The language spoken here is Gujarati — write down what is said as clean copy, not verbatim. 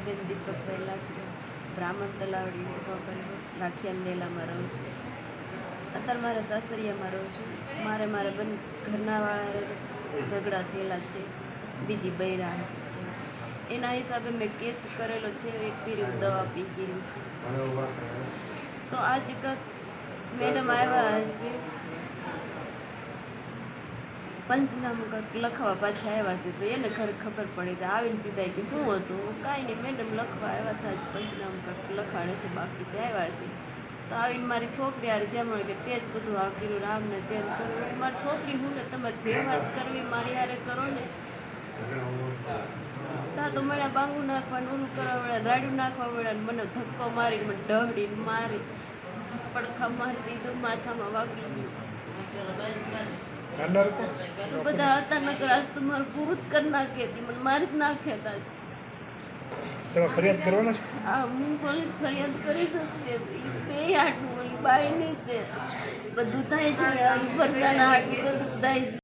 મીરાબેન દીપકભાઈ લાઠી, બ્રાહ્મણ તલાવડી લાઠિયાન લેલામાં રહું છું. અત્યારે મારા સાસરિયામાં રહું છું. મારા ઘરના વાળા ઝઘડા થયેલા છે, બીજી બૈરા એના હિસાબે મેં કેસ કરેલો છે. એક પીરી દવા પી ગયેલી છું. તો આજ મેડમ આવ્યા હશે, પંચનામું કંઈક લખવા પાછા આવ્યા છે. તો એને ઘરે ખબર પડી તો આવીને સીધા કે શું હતું, કાંઈ નહીં મેડમ લખવા આવ્યા હતા જ, પંચનામું કંઈક લખાડે છે, બાકી તે આવ્યા છે. તો આવીને મારી છોકરી હારે જેમ કે તે જ બધું આ કર્યું, રામ ને તેમ કર્યું. મારી છોકરી હું ને તમારે જે વાત કરવી મારી હારે કરો ને. તા તો મને બાંગું નાખવાનું, ઓલું કરવા વળ્યા, રાડું નાખવા વળ્યા, મને ધક્કો મારી, મને ઢહડીને મારી, પડખા મારી દીધું, માથામાં વાગી ગયું. તો બધા હતા નકર આજ તો મારું પૂરું જ કરી નાખી હતી, મને મારી જ નાખ્યા હતા. ફરિયાદ કરવાના છે? હા, હું પોલીસ ફરિયાદ કરી શકતે. બે હાટું ઓલી બાઈ નહીં તે બધું થાય છે, ફરસાના હાટું બધું થાય છે.